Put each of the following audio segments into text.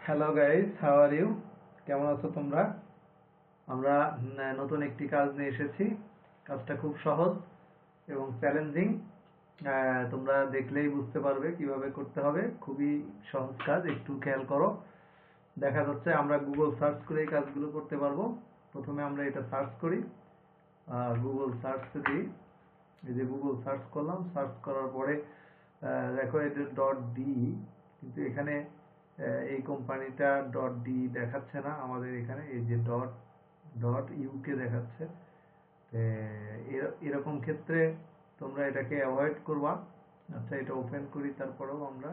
Hello guys, how are you? কেমন আছো তোমরা? আমরা নতুন একটি কাজ নিয়ে এসেছি। কাজটা খুব সহজ এবং চ্যালেঞ্জিং। তোমরা দেখলেই বুঝতে পারবে কিভাবে করতে হবে। খুবই সহজ কাজ, একটু খেয়াল করো। দেখা যাচ্ছে আমরা গুগল সার্চ করে এই কাজগুলো করতে পারবো। প্রথমে আমরা এটা সার্চ করি, গুগল সার্চ দিই। এই যে গুগল সার্চ করলাম, সার্চ করার পরে দেখো এটা .ডি, কিন্তু এখানে এই কোম্পানিটা .ডি দেখাচ্ছে না আমাদের এখানে, এই যে .ইউকে দেখাচ্ছে। এরকম ক্ষেত্রে তোমরা এটাকে অ্যাভয়েড করবা। আচ্ছা, এটা ওপেন করি, তারপরেও আমরা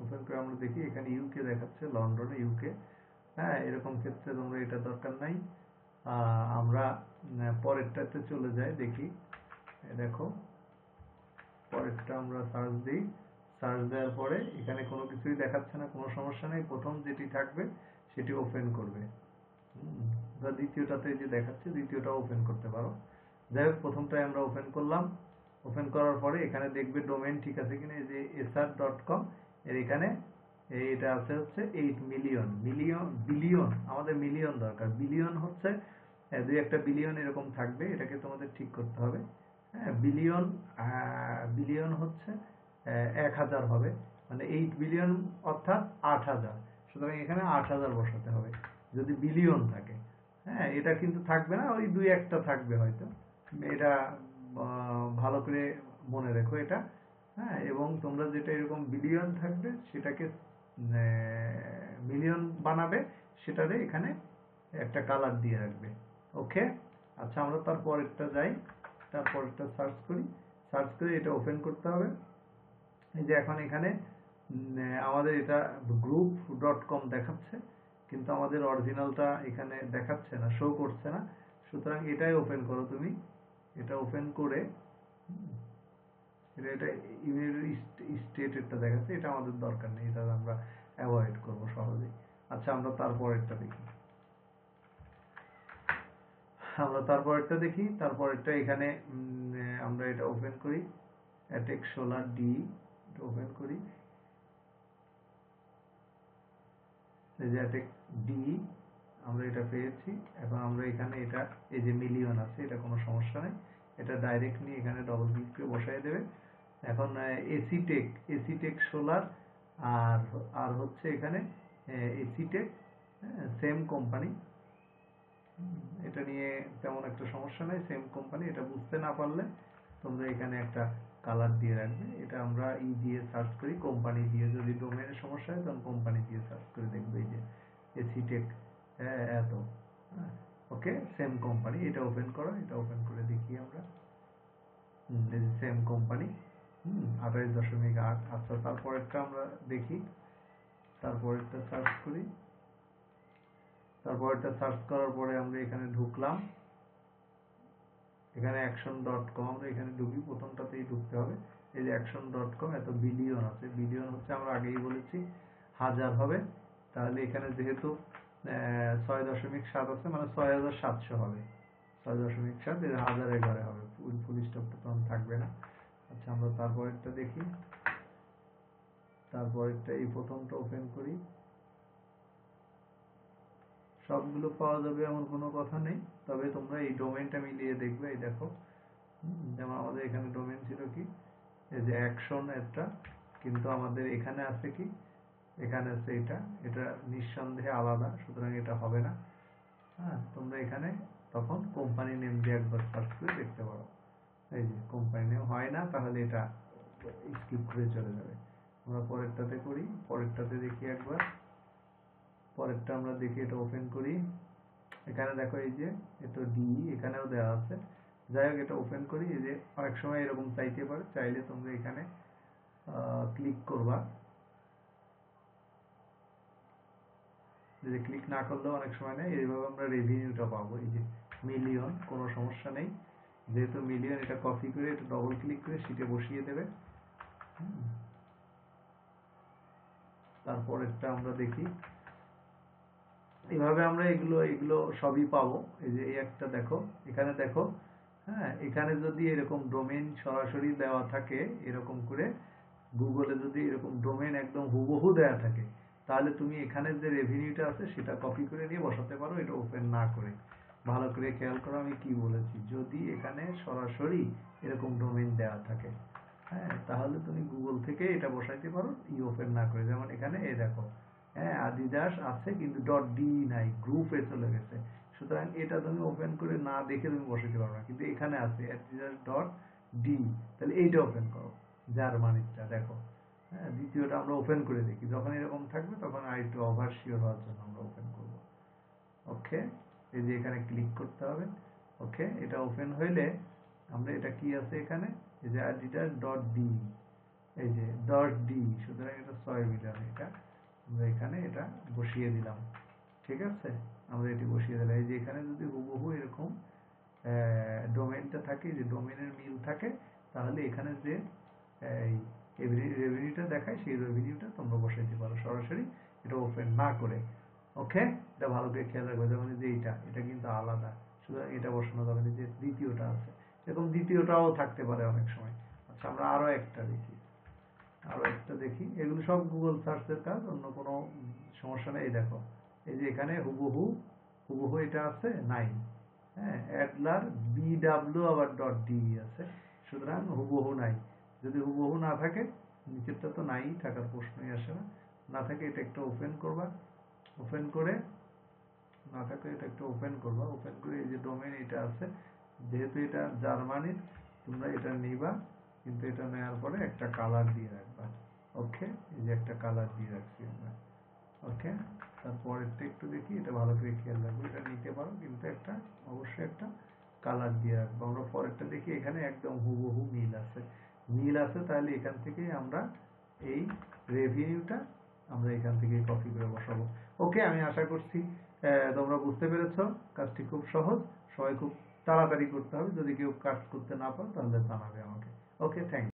ওপেন করে আমরা দেখি এখানে ইউকে দেখাচ্ছে, লন্ডনে ইউকে। হ্যাঁ, এরকম ক্ষেত্রে তোমরা এটা দরকার নাই। আমরা পরেরটাতে চলে যাই, দেখি। দেখো, পরেরটা আমরা সার্চ দিই। সার্চ দেওয়ার পরে এখানে কোনো কিছুই দেখাচ্ছে না, কোনো সমস্যা নেই। প্রথম যেটি থাকবে সেটি ওপেন করবে। বা দ্বিতীয়টাতে যে দেখাচ্ছে, দ্বিতীয়টা ওপেন করতে পারো। যাই হোক, প্রথমটাই আমরা ওপেন করলাম। ওপেন করার পরে এখানে দেখবে ডোমেইন ঠিক আছে কিনা। এই যে sr.com, এর এখানে এটা আছে হচ্ছে 8 মিলিয়ন। বিলিয়ন, আমাদের মিলিয়ন দরকার। বিলিয়ন হচ্ছে দুই একটা বিলিয়ন এরকম থাকবে, এটাকে তোমাদের ঠিক করতে হবে। হ্যাঁ, বিলিয়ন, বিলিয়ন হচ্ছে 1000 হবে, মানে 8 বিলিয়ন অর্থাৎ 8000। সুতরাং এখানে 8000 বসাতে হবে যদি বিলিয়ন থাকে। হ্যাঁ, এটা কিন্তু থাকবে না, ওই দুই একটা থাকবে হয়তো। এটা ভালো করে মনে রেখো এটা। হ্যাঁ, এবং তোমরা যেটা এরকম বিলিয়ন থাকবে সেটাকে মিলিয়ন বানাবে, সেটারে এখানে একটা কালার দিয়ে রাখবে। ওকে। আচ্ছা, আমরা তারপরেরটা যাই, তারপরেরটা সার্চ করি। সার্চ করে এটা ওপেন করতে হবে। এই যে এখন এখানে আমাদের এটা group.com দেখাচ্ছে, কিন্তু আমাদের অরিজিনালটা এখানে দেখাচ্ছে না, শো করছে না। সুতরাং এটাই ওপেন করো তুমি। এটা ওপেন করে এটা ইউনাইটেড স্টেটেরটা দেখাচ্ছে, এটা আমাদের দরকার নেই, এটা আমরা অ্যাভয়েড করবো সহজেই। আচ্ছা, আমরা তারপরেরটা দেখি। তারপরেরটা এখানে আমরা এটা ওপেন করি। অ্যাটেক সোলার ডি, এটা ওপেন করি। এই যে অ্যাটেক ডি, আমরা এটা পেয়েছি। এখন আমরা এখানে এটা, এই যে মিলিয়ন আছে, এটা কোনো সমস্যা নেই। এটা ডাইরেক্ট নিয়ে এখানে ডবল ক্লিক করে বসাই দেবে। এখন এসিটেক সোলার, আর আর হচ্ছে এখানে এসিটেক, সেম কোম্পানি। এটা নিয়ে তেমন একটা সমস্যা নেই, সেম কোম্পানি। এটা বুঝতে না পারলে তোমরা এখানে একটা কালার দিয়ে রাখবে। এটা আমরা দিয়ে সার্চ করি, কোম্পানি দিয়ে। যদি ডোমেনের সমস্যা হয় তখন কোম্পানি দিয়ে সার্চ করে দেখবে। এই যে এসিটেক এত। ওকে, সেম কোম্পানি। এটা ওপেন করো, এটা ওপেন করে দেখি আমরা। এই যে সেম কোম্পানি, 28.8। আচ্ছা, তারপরেরটা আমরা দেখি। তারপরেরটা সার্চ করি। তারপরেরটা সার্চ করার পরে আমরা এখানে ঢুকলাম। এখানে action.com, আমরা এখানে ঢুকি, প্রথমটাতেই ঢুকতে হবে। এই যে action.com, এত বিলিয়ন আছে। বিলিয়ন হচ্ছে, আমরা আগেই বলেছি, হাজার হবে। তাহলে এখানে যেহেতু 6.7 আছে, মানে 6700 হবে। 6.7, এর হাজারের ঘরে হবে, ফুল স্টপটা তখন থাকবে না। আচ্ছা, আমরা তারপরেরটা দেখি। তারপরেরটা এই প্রথমটা ওপেন করি। সবগুলো পাওয়া যাবে এমন কোনো কথা নেই, তবে তোমরা এই ডোমেইনটা মিলিয়ে দেখবে। এই দেখো, যেমন আমাদের এখানে ডোমেইন ছিল কি, এই যে অ্যাকশন একটা, কিন্তু আমাদের এখানে আছে কি, এখানে আছে এটা। এটা নিঃসন্দেহে আলাদা, সুতরাং এটা হবে না। হ্যাঁ, তোমরা এখানে তখন কোম্পানি নেম দিয়ে একবার সার্চ করে দেখতে পারো। এই যে কোম্পানি নেম হয় না, তাহলে এটা স্কিপ করে চলে যাবে। আমরা পরেরটাতে করি, পরেরটাতে দেখি একবার। পরেরটা আমরা দেখি, এটা ওপেন করি। এখানে দেখো, এই যে এটা ডি, এখানেও দেওয়া আছে। যাই হোক, এটা ওপেন করি। এই যে অনেক সময় এরকম চাইতে পারে, চাইলে তোমরা এখানে ক্লিক করবা। যদি ক্লিক না করলেও অনেক সময় নেই, এইভাবে আমরা রেভিনিউটা পাবো। এই যে মিলিয়ন, কোনো সমস্যা নেই। যেহেতু মিলিয়ন, এটা কপি করে এটা ডবল ক্লিক করে শিটে বসিয়ে দেবে। তারপরেরটা আমরা দেখি। এভাবে আমরা এগুলো এগুলো সবই পাবো। এই যে এই একটা দেখো, এখানে দেখো। হ্যাঁ, এখানে যদি এরকম ডোমেইন সরাসরি দেওয়া থাকে, এরকম করে গুগলে যদি এরকম ডোমেইন একদম হুবহু দেওয়া থাকে, তাহলে তুমি এখানে যে রেভিনিউটা আছে সেটা কপি করে নিয়ে বসাতে পারো, এটা ওপেন না করে। ভালো করে খেয়াল করো আমি কি বলেছি। যদি এখানে সরাসরি এরকম ডোমেইন দেওয়া থাকে, হ্যাঁ, তাহলে তুমি গুগল থেকে এটা বসাইতে পারো ওপেন না করে। যেমন এখানে এই দেখো, হ্যাঁ, আদিদাস আছে কিন্তু .de নাই, গ্রুপে চলে গেছে। সুতরাং এটা তুমি ওপেন করে না দেখে তুমি বসাইতে পারবে না, কিন্তু এখানে আছে adidas.de, তাহলে এইটা ওপেন করো, জার্মানিটা দেখো। হ্যাঁ, দ্বিতীয়টা আমরা ওপেন করে দেখি, যখন এরকম থাকবে তখন আরেকটু ওভার শিওর হওয়ার জন্য আমরা ওপেন করব। ওকে, এই যে এখানে ক্লিক করতে হবে। ওকে, এটা ওপেন হইলে আমরা এটা কি আছে এখানে, এই যে adidas.de, এই যে .de, সুতরাং এটা 6 মিলিয়ন। এটা আমরা এখানে এটা বসিয়ে দিলাম। ঠিক আছে, আমরা এটি বসিয়ে দিলাম। এই যে এখানে যদি হুবহু এরকম ডোমেইনটা থাকে, যে ডোমেইনের মিল থাকে, তাহলে এখানে যে রেভিনিউটা দেখায় সেই রেভিনিউটা তোমরা বসাইতে পারো সরাসরি, এটা ওপেন না করে। ওকে, এটা ভালো করে খেয়াল রাখবে। যেমন যে এটা কিন্তু আলাদা, সুতরাং এটা বসানো যাবে না। যে দ্বিতীয়টা আছে, এরকম দ্বিতীয়টাও থাকতে পারে অনেক সময়। আচ্ছা, আমরা আরো একটা দেখি। এগুলো সব গুগল সার্চের কাজ, অন্য কোনো সমস্যা নেই। দেখো, এই যে এখানে হুবহু এটা আছে নাই, হ্যাঁ, অ্যাডলার BW আবার .de আছে, সুতরাং হুবহু নাই। যদি হুবহু না থাকে, নিচেরটা তো নাই, থাকার প্রশ্নই আসে না। না থাকে এটা একটা ওপেন করবা, ওপেন করে, না থাকে এটা একটা ওপেন করবা, ওপেন করে এই যে ডোমেইন এটা আছে, যেহেতু এটা জার্মানির, তোমরা এটা নিবা, কিন্তু এটা নেওয়ার পরে একটা কালার দিয়ে রাখবা। ওকে, এই যে একটা কালার দিয়ে রাখছি আমরা। ওকে, তারপরেরটা একটু দেখি, এটা ভালো করে খেয়াল রাখবো। এটা নিতে পারো, কিন্তু একটা অবশ্যই একটা কালার দিয়ে রাখবো। আমরা পরেরটা দেখি, এখানে একদম হুবহু মিল আছে, তাহলে এখান থেকেই আমরা এই রেভিনিউটা আমরা এখান থেকে কপি করে বসাবো। ওকে, আমি আশা করছি তোমরা বুঝতে পেরেছো। কাজটি খুব সহজ, সবাই খুব তাড়াতাড়ি করতে হবে। যদি কেউ কাজ করতে না পারো তাহলে জানাবে আমাকে। ওকে, থ্যাংক ইউ।